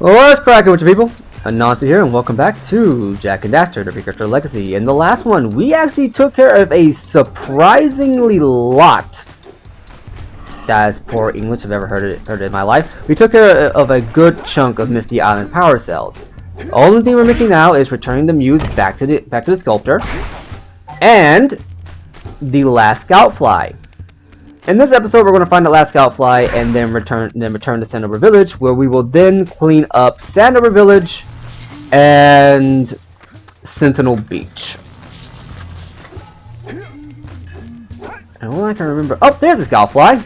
What's cracking with you people? Anansi here, and welcome back to Jak and Daxter, the Precusor Legacy. In the last one, we actually took care of a surprisingly lot. That's poor English I've ever heard it in my life. We took care of a good chunk of Misty Island's power cells. The only thing we're missing now is returning the muse back to the sculptor and the last scout fly. In this episode, we're going to find the last scout fly and then return to Sandover Village, where we will then clean up Sandover Village and Sentinel Beach. And all I can remember, oh, there's a scout fly.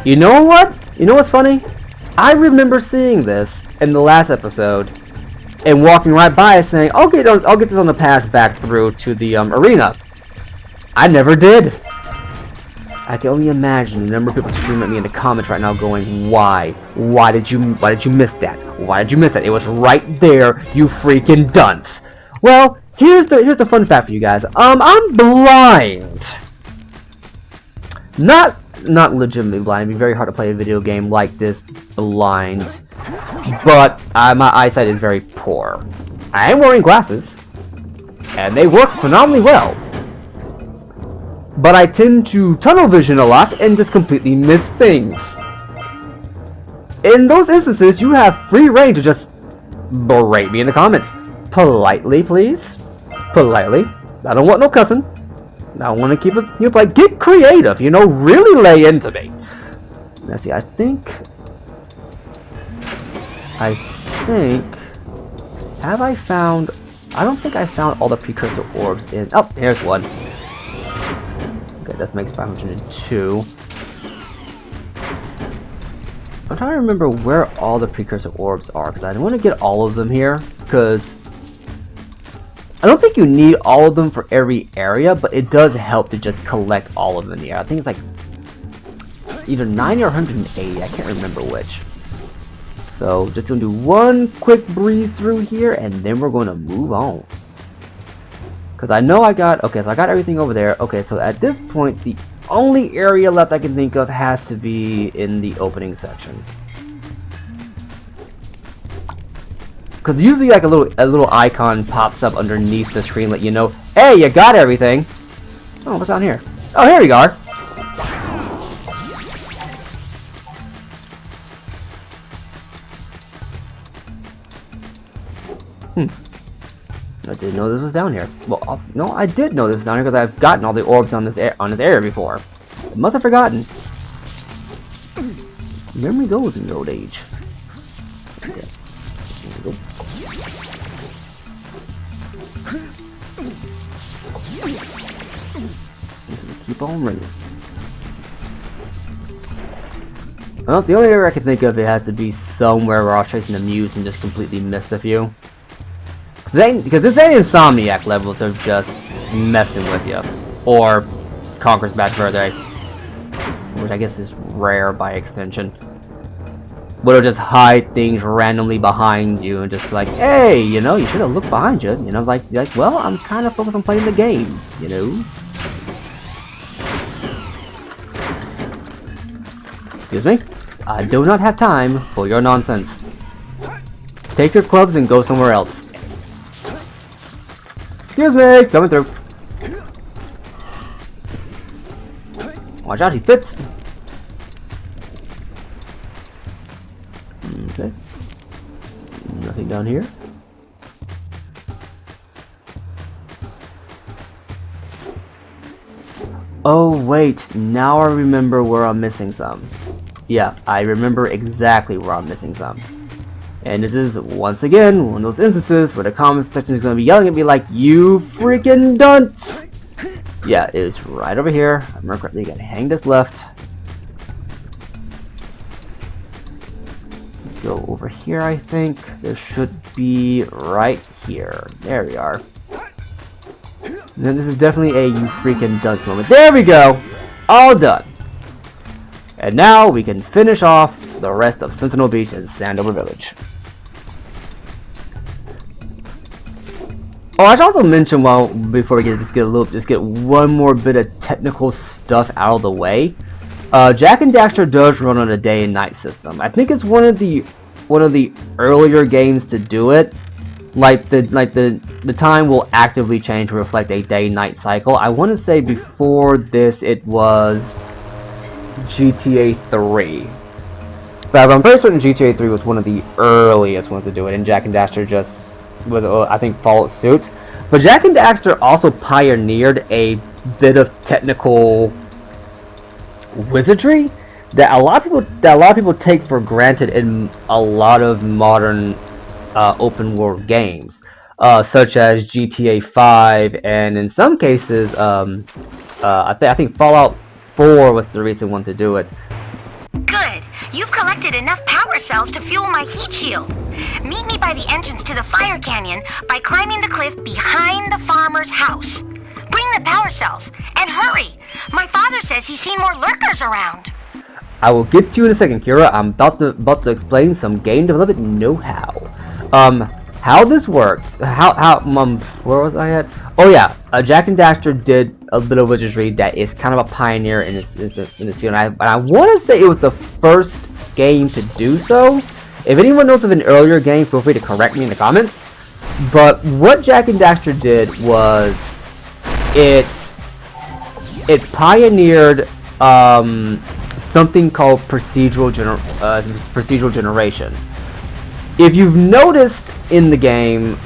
You know what? You know what's funny? I remember seeing this in the last episode and walking right by it, saying, "Okay, I'll get this on the pass back through to the arena." I never did. I can only imagine the number of people screaming at me in the comments right now going, why? Why did you miss that? Why did you miss that? It was right there, you freaking dunce. Well, here's the fun fact for you guys. I'm blind. Not legitimately blind. It'd be very hard to play a video game like this blind. But my eyesight is very poor. I am wearing glasses, and they work phenomenally well. But I tend to tunnel vision a lot and just completely miss things. In those instances, you have free reign to just berate me in the comments. Politely, please. Politely. I don't want no cussing. I want to keep it, like, get creative, you know, really lay into me. Let's see, I think, have I found, I don't think I found all the precursor orbs in, oh, here's one. Okay, that makes 502. I'm trying to remember where all the precursor orbs are, because I don't want to get all of them here, because I don't think you need all of them for every area, but it does help to just collect all of them in the air. I think it's like either 90 or 180, I can't remember which. So just gonna do one quick breeze through here, and then we're going to move on. Because I know I got, okay, so I got everything over there. Okay, so at this point, the only area left I can think of has to be in the opening section. Because usually like a little icon pops up underneath the screen, let you know, hey, you got everything. Oh, what's down here? Oh, here we are. I didn't know this was down here. Well, no, I did know this was down here because I've gotten all the orbs on this area before. I must have forgotten. Memory goes in your old age. Okay. There we go. Keep on ringing. Well, the only area I can think of, it has to be somewhere where I was chasing the muse and just completely missed a few. Because this ain't Insomniac levels of just messing with you, or Conqueror's Bad Fur Day, which I guess is rare by extension. But it'll just hide things randomly behind you and just be like, hey, you know, you should have looked behind you. You know, like, well, I'm kind of focused on playing the game, you know. Excuse me, I do not have time for your nonsense. Take your clubs and go somewhere else. Excuse me, coming through. Watch out, he spits. Okay. Nothing down here. Oh wait, now I remember where I'm missing some. Yeah, I remember exactly where I'm missing some. And this is, once again, one of those instances where the comments section is going to be yelling at me like, you freaking dunce! Yeah, it's right over here. I remember correctly, you gotta hang this left. Go over here, I think. There should be right here. There we are. And this is definitely a you freaking dunce moment. There we go! All done. And now we can finish off the rest of Sentinel Beach and Sandover Village. Oh, I should also mention, well, before we get one more bit of technical stuff out of the way. Jak and Daxter does run on a day and night system. I think it's one of the one of the earlier games to do it. Like the time will actively change to reflect a day-night cycle. I want to say before this it was GTA 3. So I'm pretty certain GTA 3 was one of the earliest ones to do it, and Jak and Daxter just was, I think, followed suit. But Jak and Daxter also pioneered a bit of technical wizardry that a lot of people take for granted in a lot of modern open world games, such as GTA 5, and in some cases, I think Fallout 4 was the recent one to do it. Good. You've collected enough power cells to fuel my heat shield. Meet me by the entrance to the fire canyon by climbing the cliff behind the farmer's house. Bring the power cells, and hurry! My father says he's seen more lurkers around. I will get to you in a second, Kira. I'm about to explain some game development know-how. How this works. Where was I at? Oh yeah, Jak and Daxter did a bit of wizardry that is kind of a pioneer in this field. And I want to say it was the first game to do so. If anyone knows of an earlier game, feel free to correct me in the comments. But what Jak and Daxter did was it pioneered something called procedural generation. If you've noticed in the game,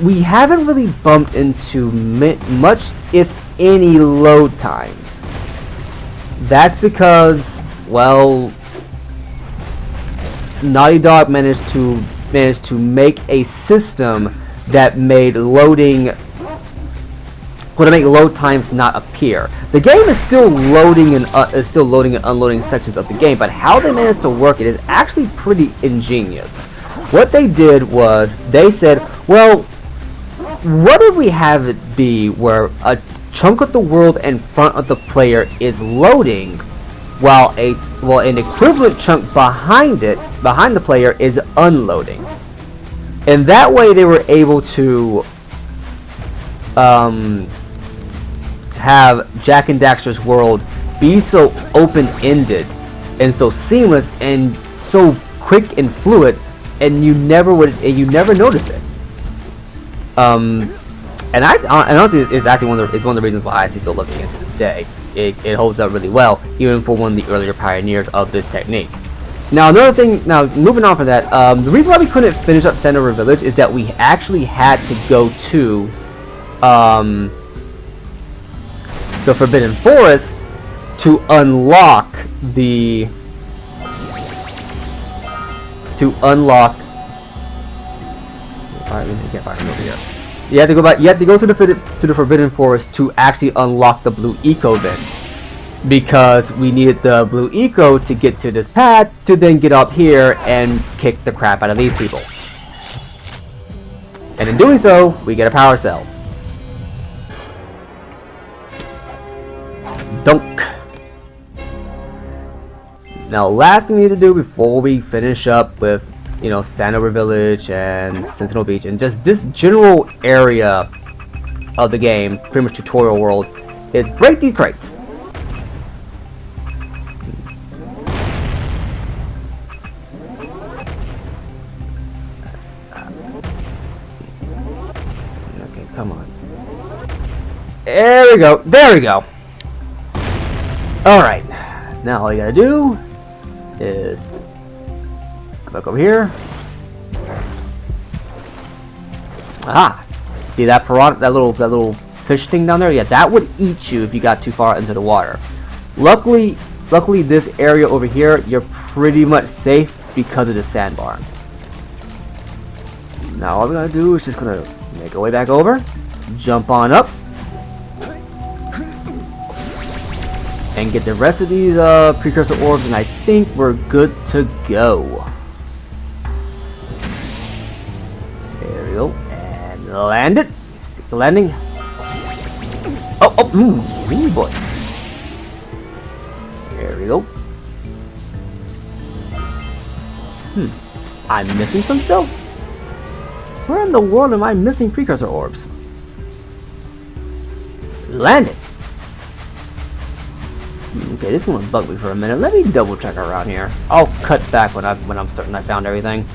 we haven't really bumped into much, if any, load times. That's because, well, Naughty Dog managed to make a system that made load times not appear. The game is still loading and unloading sections of the game, but how they managed to work it is actually pretty ingenious. What they did was they said, well, what if we have it be where a chunk of the world in front of the player is loading, while an equivalent chunk behind the player is unloading, and that way they were able to have Jak and Daxter's world be so open-ended and so seamless and so quick and fluid, and you never notice it. And honestly, it's actually one of the reasons why I still love the game to this day. It holds up really well, even for one of the earlier pioneers of this technique. Now, another thing. Now, moving on from that, the reason why we couldn't finish up Sandover Village is that we actually had to go to the Forbidden Forest to unlock the. I can't find him over here. You have to go back. You have to go to the Forbidden Forest to actually unlock the blue eco vents, because we needed the blue eco to get to this pad to then get up here and kick the crap out of these people. And in doing so, we get a power cell. Dunk. Now, last thing we need to do before we finish up with, you know, Sandover Village and Sentinel Beach and just this general area of the game, pretty much tutorial world, is break these crates. Okay, come on. There we go. There we go. Alright. Now all you gotta do is go back over here. Ah, see that piranha, that little fish thing down there? Yeah, that would eat you if you got too far into the water. Luckily this area over here, you're pretty much safe because of the sandbar. Now all we're gonna do is just gonna make our way back over, jump on up, and get the rest of these precursor orbs, and I think we're good to go. There we go, and land it. Stick the landing. Ooh, boy. There we go. I'm missing some still? Where in the world am I missing precursor orbs? Land it. Okay, this one bug me for a minute. Let me double check around here. I'll cut back when I'm certain I found everything.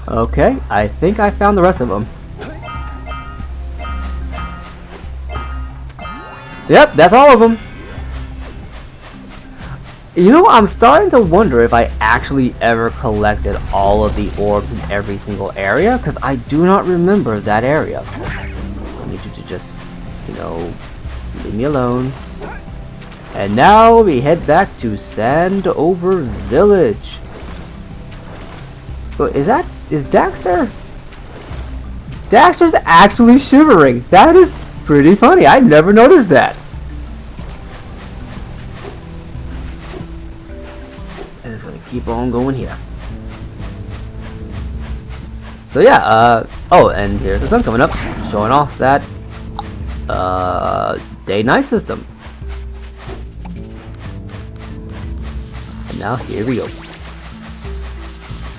Okay, I think I found the rest of them. Yep, that's all of them. You know, I'm starting to wonder if I actually ever collected all of the orbs in every single area, because I do not remember that area. I need you to just, you know, leave me alone. And now we head back to Sandover Village. But is Daxter? Daxter's actually shivering. That is pretty funny. I never noticed that. And it's gonna keep on going here. So yeah, oh, and here's the sun coming up, showing off that day-night system. And now here we go.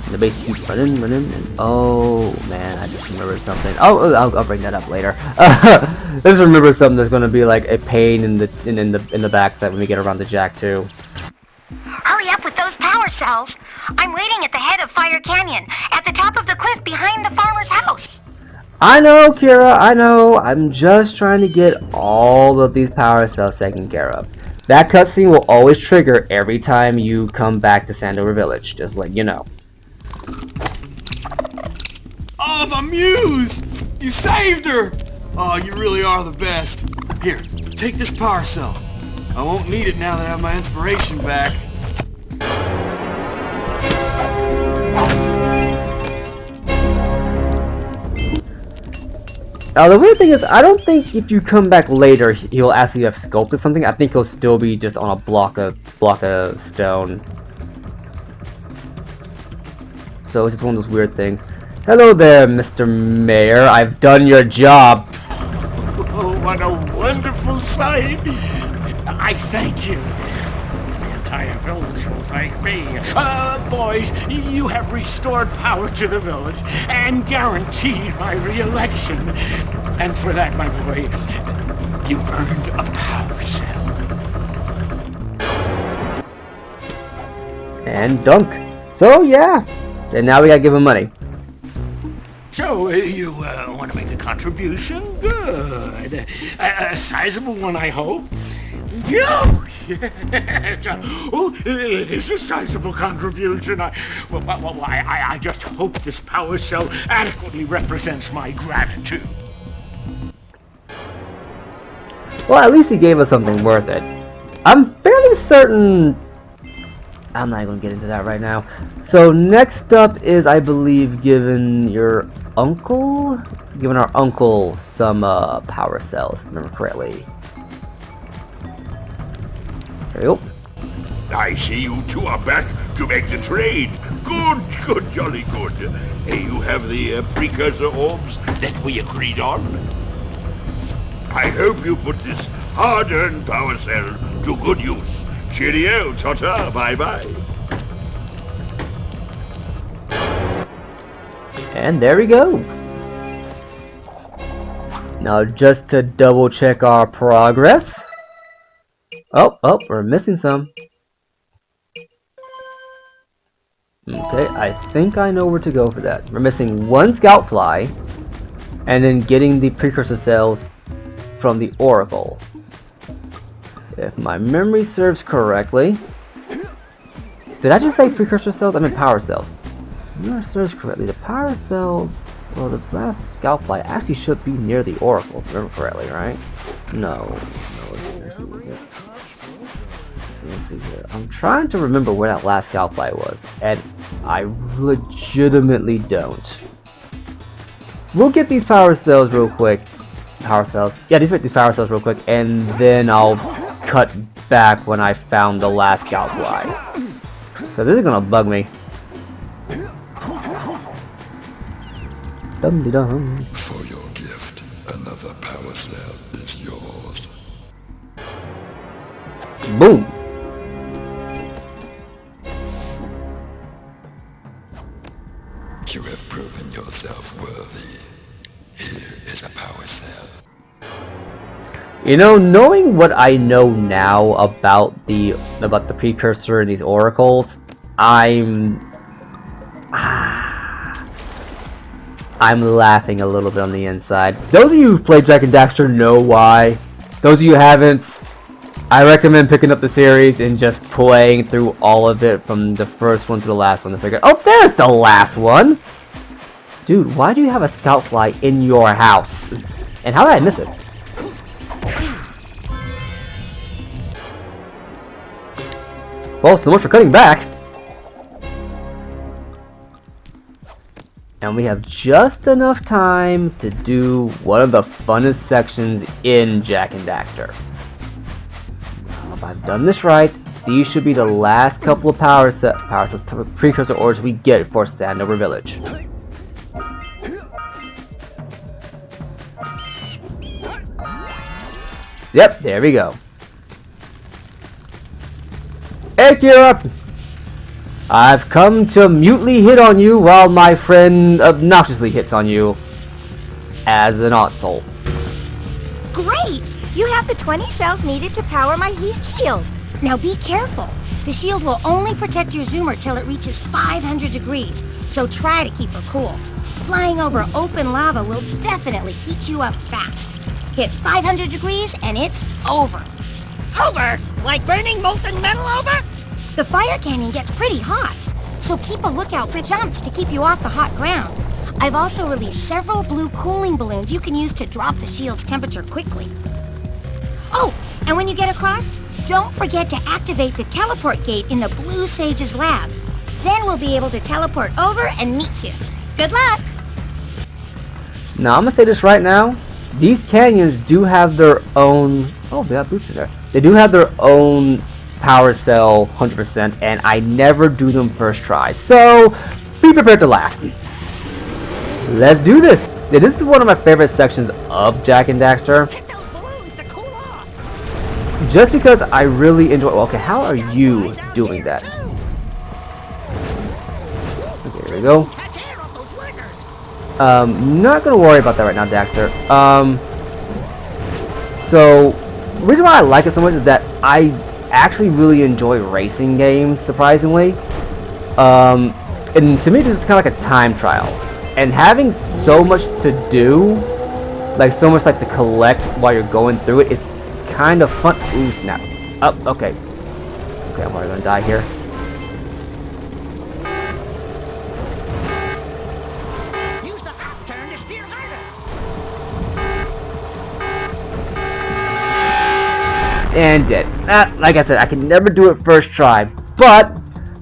And the base keeps running, and oh man, I just remembered something. Oh, I'll bring that up later. I just remember something that's gonna be like a pain in the backside when we get around the Jak too. Hurry up with those power cells. I'm waiting at the head of Fire Canyon, at the top of the cliff behind the farmer's house. I know, Kira, I know. I'm just trying to get all of these power cells taken care of. That cutscene will always trigger every time you come back to Sandover Village, just let you know. Oh, the Muse! You saved her! Oh, you really are the best. Here, take this power cell. I won't need it now that I have my inspiration back. Now the weird thing is, I don't think if you come back later, he'll actually have sculpted something. I think he'll still be just on a block of stone. So it's just one of those weird things. Hello there, Mr. Mayor. I've done your job. Oh, what a wonderful sight! I thank you. The entire village will thank me. Boys, you have restored power to the village and guaranteed my re-election. And for that, my boy, you earned a power cell. And dunk. So yeah. And now we gotta give him money. So, you want to make a contribution? Good. A sizable one, I hope. Yeah. Oh, it is a sizable contribution. I just hope this power cell adequately represents my gratitude. Well, at least he gave us something worth it. I'm fairly certain... I'm not going to get into that right now. So next up is, I believe, giving our uncle some power cells, if I remember correctly. There you go. I see you two are back to make the trade. Good, jolly good. You have the precursor orbs that we agreed on. I hope you put this hard-earned power cell to good use. Cheerio, ta-ta, bye-bye. And there we go. Now just to double check our progress. Oh, we're missing some. Okay, I think I know where to go for that. We're missing one scout fly, and then getting the precursor cells from the Oracle. If my memory serves correctly. Did I just say precursor cells? I meant power cells. If memory serves correctly, the power cells, well, the last scout fly actually should be near the Oracle, if I remember correctly, right? No. Let's see here. I'm trying to remember where that last scout fly was, and I legitimately don't. We'll get these power cells real quick. Power cells. Yeah, these power cells real quick, and then I'll cut back when I found the last scout fly. So this is gonna bug me. For your gift, power cell is yours. Boom. You have proven yourself worthy. Here is a power cell. You know, knowing what I know now about the precursor and these oracles, I'm laughing a little bit on the inside. Those of you who've played Jak and Daxter know why. Those of you who haven't, I recommend picking up the series and just playing through all of it from the first one to the last one to figure out, oh, there's the last one! Dude, why do you have a scout fly in your house? And how did I miss it? Well, so much for cutting back. And we have just enough time to do one of the funnest sections in Jak and Daxter. Now, if I've done this right, these should be the last couple of precursor ores we get for Sandover Village. Yep, there we go. Hey, Kira! I've come to mutely hit on you while my friend obnoxiously hits on you as an asshole. Great! You have the 20 cells needed to power my heat shield. Now be careful. The shield will only protect your zoomer till it reaches 500 degrees, so try to keep her cool. Flying over open lava will definitely heat you up fast. Hit 500 degrees and it's over. Over? Like burning molten metal over? The fire canyon gets pretty hot, so keep a lookout for jumps to keep you off the hot ground. I've also released several blue cooling balloons you can use to drop the shield's temperature quickly. Oh, and when you get across, don't forget to activate the teleport gate in the Blue Sage's lab. Then we'll be able to teleport over and meet you. Good luck! Now, I'm gonna say this right now. These canyons do have their own... Oh, they got boots in there. They do have their own power cell 100%, and I never do them first try. So, be prepared to laugh. Let's do this! This is one of my favorite sections of Jak and Daxter. Get those balloons to cool off. Just because I really enjoy... Well, okay, how are you doing that? Okay, there we go. Catch air off those workers. Not gonna worry about that right now, Daxter. So, the reason why I like it so much is that I actually really enjoy racing games, surprisingly. And to me, this is kind of like a time trial. And having so much to do, like so much like to collect while you're going through it, is kind of fun. Ooh, snap. Oh, okay. Okay, I'm already gonna die here. Use the hop turn to steer harder. And dead. Like I said, I can never do it first try, but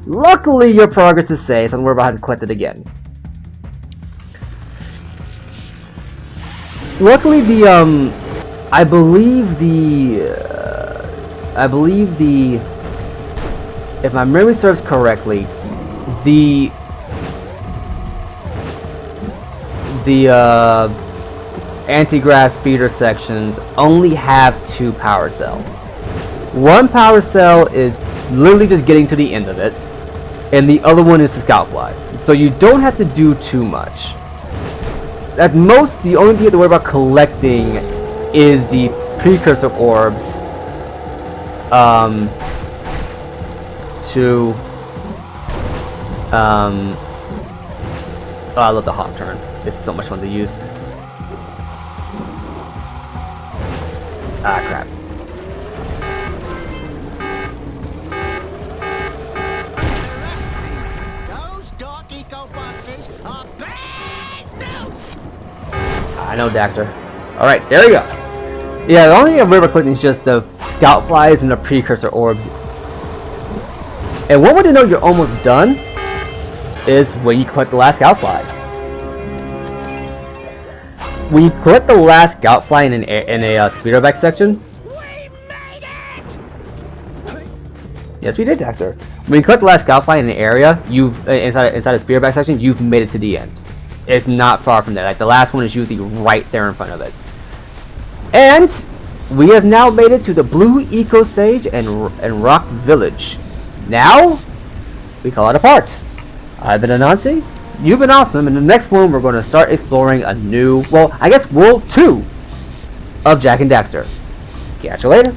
luckily your progress is saved, so I'm worried about having to collect it again. Luckily I believe the if my memory serves correctly, the anti-grass feeder sections only have 2 power cells. One power cell is literally just getting to the end of it, and the other one is the scout flies. So you don't have to do too much. At most, the only thing you have to worry about collecting is the precursor orbs oh, I love the hop turn. It's so much fun to use. Ah, crap. Those dark eco boxes are bad news. I know, Daxter. Alright, there we go. Yeah, the only thing I'm worried about collecting is just the scout flies and the precursor orbs. And one way to know you're almost done is when you collect the last scout fly. When you collect the last scout fly in a speederback section. We made it! Yes, we did, Daxter. When you collect the last scout fly in an area, you've inside a speederback section, you've made it to the end. It's not far from there. Like the last one is usually right there in front of it. And we have now made it to the Blue Eco Stage and Rock Village. Now, we call it a part. I've been Anansi, you've been awesome, and in the next one we're going to start exploring a new, well, I guess World 2 of Jak and Daxter. Catch you later.